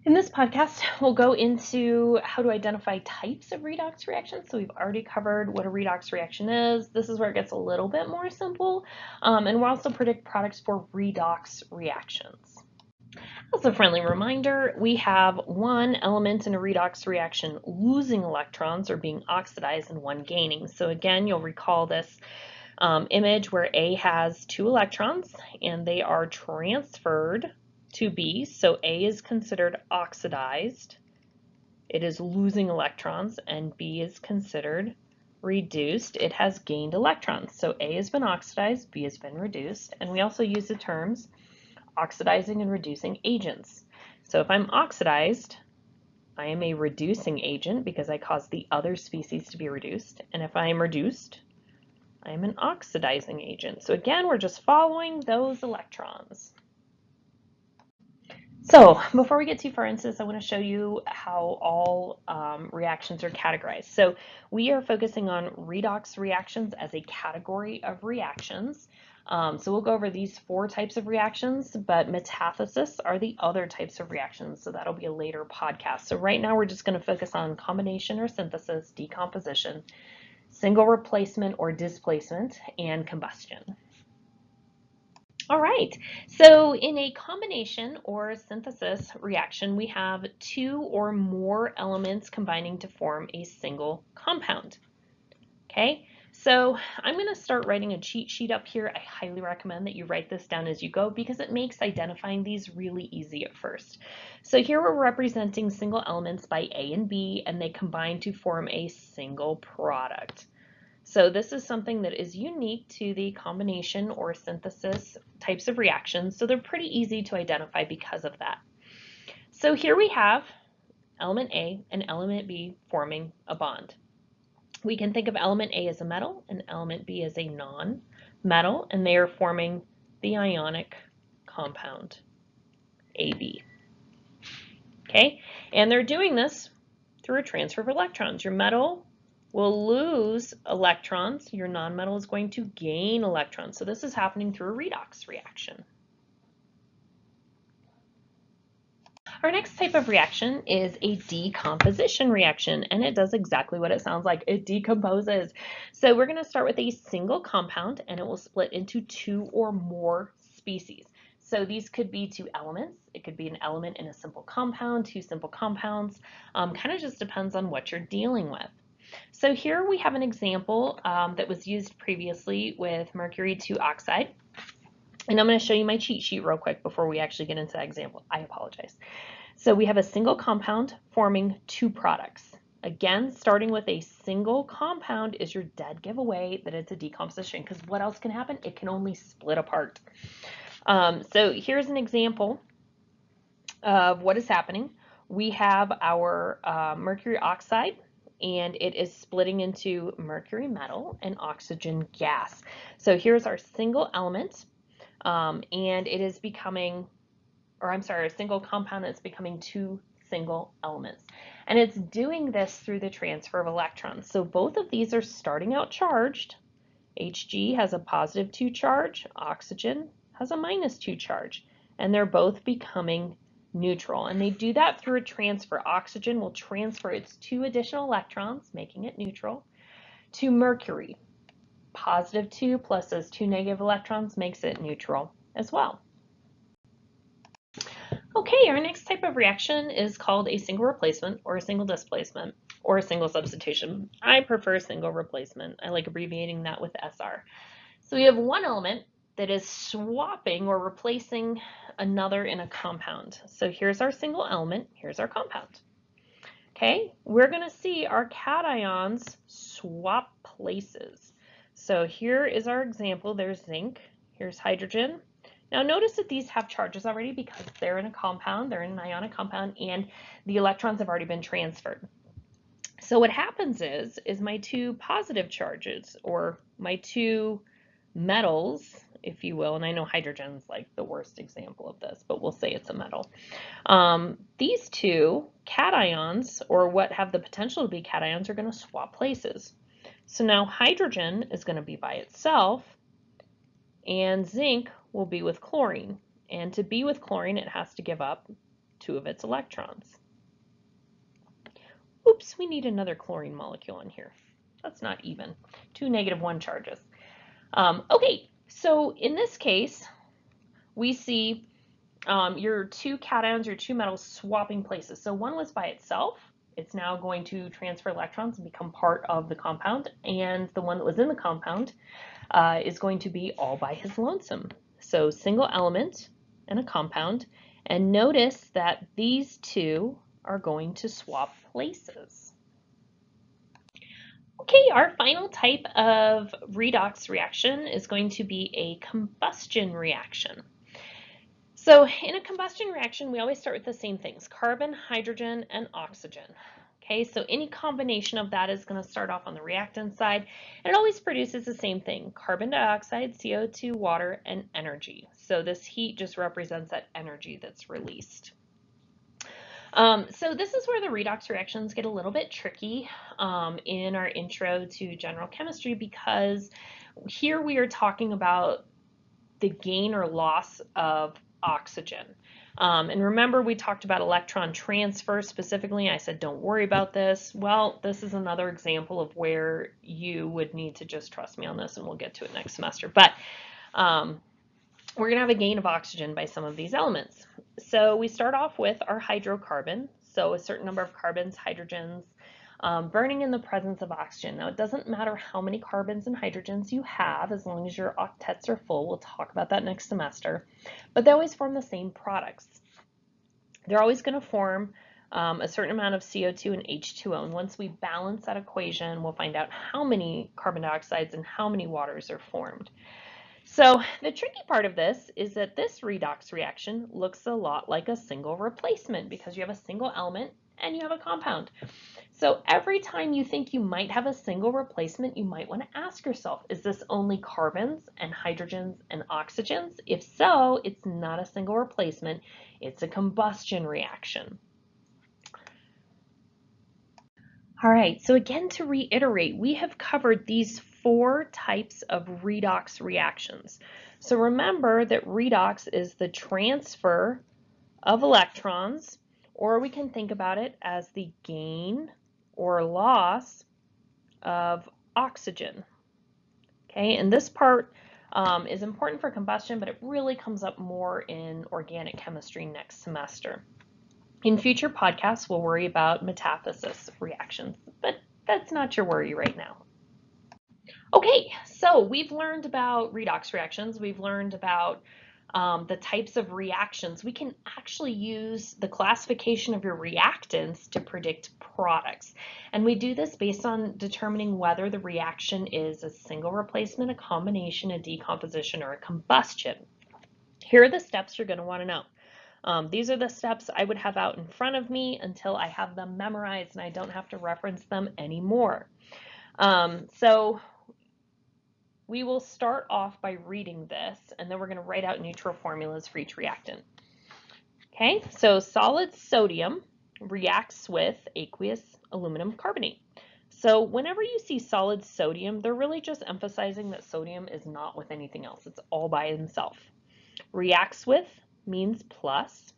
In this podcast, we'll go into how to identify types of redox reactions. So we've already covered what a redox reaction is. This is where it gets a little bit more simple. And we'll also predict products for redox reactions. As a friendly reminder, we have one element in a redox reaction losing electrons or being oxidized and one gaining. So again, you'll recall this image where A has 2 electrons and they are transferred to B. So A is considered oxidized. It is losing electrons, and B is considered reduced. It has gained electrons. So A has been oxidized, B has been reduced. And we also use the terms oxidizing and reducing agents. So if I'm oxidized, I am a reducing agent because I cause the other species to be reduced. And if I am reduced, I am an oxidizing agent. So again, we're just following those electrons. So before we get too far into this, I want to show you how all reactions are categorized. So we are focusing on redox reactions as a category of reactions. So we'll go over these 4 types of reactions, but metathesis are the other types of reactions. So that'll be a later podcast. So right now we're just going to focus on combination or synthesis, decomposition, single replacement or displacement, and combustion. All right, so in a combination or synthesis reaction, we have 2 or more elements combining to form a single compound. Okay, so I'm going to start writing a cheat sheet up here. I highly recommend that you write this down as you go because it makes identifying these really easy at first. So here we're representing single elements by A and B, and they combine to form a single product. So this is something that is unique to the combination or synthesis types of reactions. So they're pretty easy to identify because of that. So here we have element A and element B forming a bond. We can think of element A as a metal and element B as a non-metal, and they are forming the ionic compound AB. Okay, and they're doing this through a transfer of electrons. Your metal will lose electrons. Your nonmetal is going to gain electrons. So this is happening through a redox reaction. Our next type of reaction is a decomposition reaction, and it does exactly what it sounds like. It decomposes. So we're going to start with a single compound, and it will split into 2 or more species. So these could be 2 elements. It could be an element in a simple compound, 2 simple compounds. Kind of just depends on what you're dealing with. So here we have an example that was used previously with mercury 2 oxide. And I'm going to show you my cheat sheet real quick before we actually get into that example. I apologize. So we have a single compound forming 2 products. Again, starting with a single compound is your dead giveaway that it's a decomposition, because what else can happen? It can only split apart. So here's an example of what is happening. We have our mercury oxide, and it is splitting into mercury metal and oxygen gas. So here's our single element, and it is becoming, or I'm sorry, a single compound that's becoming 2 single elements. And it's doing this through the transfer of electrons. So both of these are starting out charged. Hg has a positive 2 charge, oxygen has a minus 2 charge, and they're both becoming neutral. And they do that through a transfer. Oxygen will transfer its 2 additional electrons, making it neutral, to mercury. Positive 2 plus those 2 negative electrons makes it neutral as well. Okay, our next type of reaction is called a single replacement or a single displacement or a single substitution. I prefer single replacement. I like abbreviating that with SR. So we have one element that is swapping or replacing another in a compound. So here's our single element, here's our compound. Okay, we're going to see our cations swap places. So here is our example. There's zinc, here's hydrogen. Now notice that these have charges already because they're in a compound, they're in an ionic compound, and the electrons have already been transferred. So what happens is my 2 positive charges, or my 2 metals, if you will, and I know hydrogen's like the worst example of this, but we'll say it's a metal. These 2 cations, or what have the potential to be cations, are going to swap places. So now hydrogen is going to be by itself, and zinc will be with chlorine. And to be with chlorine, it has to give up 2 of its electrons. Oops, we need another chlorine molecule in here. That's not even. 2 -1 charges. Okay, so in this case, we see your 2 cations, your 2 metals swapping places. So one was by itself. It's now going to transfer electrons and become part of the compound. And the one that was in the compound is going to be all by his lonesome. So single element and a compound. And notice that these two are going to swap places. Okay, our final type of redox reaction is going to be a combustion reaction. So in a combustion reaction, we always start with the same things, carbon, hydrogen, and oxygen. Okay, so any combination of that is going to start off on the reactant side, and it always produces the same thing, carbon dioxide, CO2, water, and energy. So this heat just represents that energy that's released. So this is where the redox reactions get a little bit tricky in our intro to general chemistry, because here we are talking about the gain or loss of oxygen. And remember, we talked about electron transfer specifically. I said, don't worry about this. Well, this is another example of where you would need to just trust me on this, and we'll get to it next semester. But we're going to have a gain of oxygen by some of these elements. So we start off with our hydrocarbon. So a certain number of carbons, hydrogens, burning in the presence of oxygen. Now, it doesn't matter how many carbons and hydrogens you have, as long as your octets are full. We'll talk about that next semester. But they always form the same products. They're always going to form a certain amount of CO2 and H2O. And once we balance that equation, we'll find out how many carbon dioxides and how many waters are formed. So the tricky part of this is that this redox reaction looks a lot like a single replacement, because you have a single element and you have a compound. So every time you think you might have a single replacement, you might want to ask yourself, is this only carbons and hydrogens and oxygens? If so, it's not a single replacement, it's a combustion reaction. All right, so again, to reiterate, we have covered these 4 types of redox reactions. So remember that redox is the transfer of electrons, or we can think about it as the gain or loss of oxygen. Okay, and this part is important for combustion, but it really comes up more in organic chemistry next semester. In future podcasts, we'll worry about metathesis reactions, but that's not your worry right now. Okay, so we've learned about redox reactions. We've learned about the types of reactions. We can actually use the classification of your reactants to predict products. And we do this based on determining whether the reaction is a single replacement, a combination, a decomposition, or a combustion. Here are the steps you're going to want to know. These are the steps I would have out in front of me until I have them memorized and I don't have to reference them anymore. So we will start off by reading this, and then we're going to write out neutral formulas for each reactant. Okay, so solid sodium reacts with aqueous aluminum carbonate. So whenever you see solid sodium, they're really just emphasizing that sodium is not with anything else. It's all by itself. Reacts with means plus.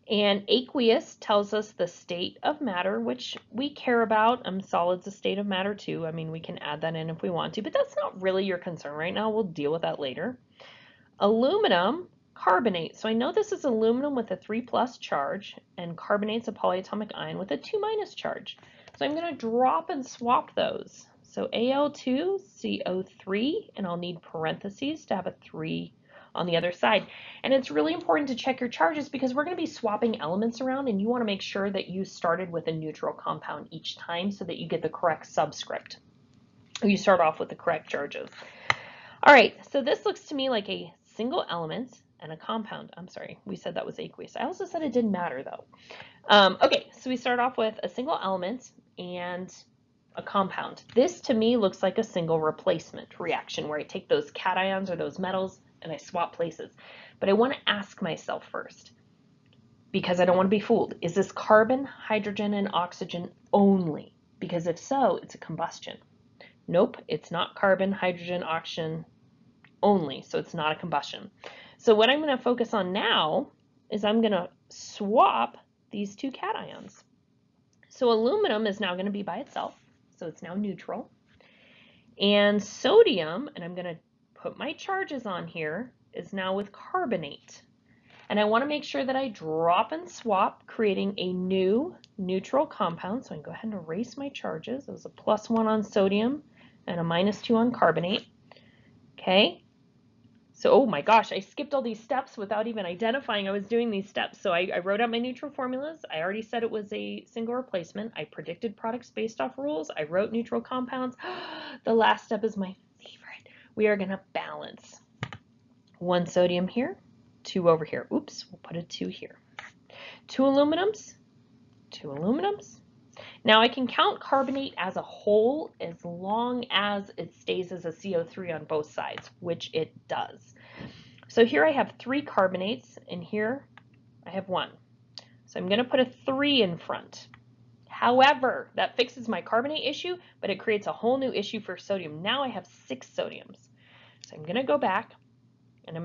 And aqueous tells us the state of matter, which we care about. Solid's a state of matter too. I mean, we can add that in if we want to, but that's not really your concern right now. We'll deal with that later. Aluminum carbonate. So I know this is aluminum with a 3+ charge, and carbonate's a polyatomic ion with a 2- charge. So I'm going to drop and swap those. So Al2CO3, and I'll need parentheses to have a 3 on the other side. And it's really important to check your charges, because we're going to be swapping elements around, and you want to make sure that you started with a neutral compound each time so that you get the correct subscript. You start off with the correct charges. All right, so this looks to me like a single element and a compound. I'm sorry, we said that was aqueous. I also said it didn't matter though. Okay, so we start off with a single element and a compound. This to me looks like a single replacement reaction, where I take those cations or those metals and I swap places. But I want to ask myself first, because I don't want to be fooled, is this carbon, hydrogen, and oxygen only? Because if so, it's a combustion. Nope, it's not carbon, hydrogen, oxygen only, so it's not a combustion. So what I'm going to focus on now is I'm going to swap these two cations. So aluminum is now going to be by itself, so it's now neutral. And sodium, and I'm going to put my charges on here, is now with carbonate. And I want to make sure that I drop and swap, creating a new neutral compound. So I can go ahead and erase my charges. It was a +1 on sodium and a -2 on carbonate. Okay. So, oh my gosh, I skipped all these steps without even identifying I was doing these steps. So I wrote out my neutral formulas. I already said it was a single replacement. I predicted products based off rules. I wrote neutral compounds. The last step is my favorite. We are going to balance. 1 sodium here, 2 over here. Oops, we'll put a 2 here. 2 aluminums, 2 aluminums. Now I can count carbonate as a whole as long as it stays as a CO3 on both sides, which it does. So here I have 3 carbonates, and here I have 1. So I'm going to put a 3 in front. However, that fixes my carbonate issue, but it creates a whole new issue for sodium. Now I have 6 sodiums. So I'm going to go back, and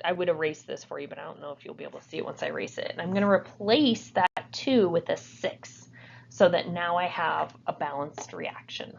I would erase this for you, but I don't know if you'll be able to see it once I erase it. And I'm going to replace that 2 with a 6. So that now I have a balanced reaction.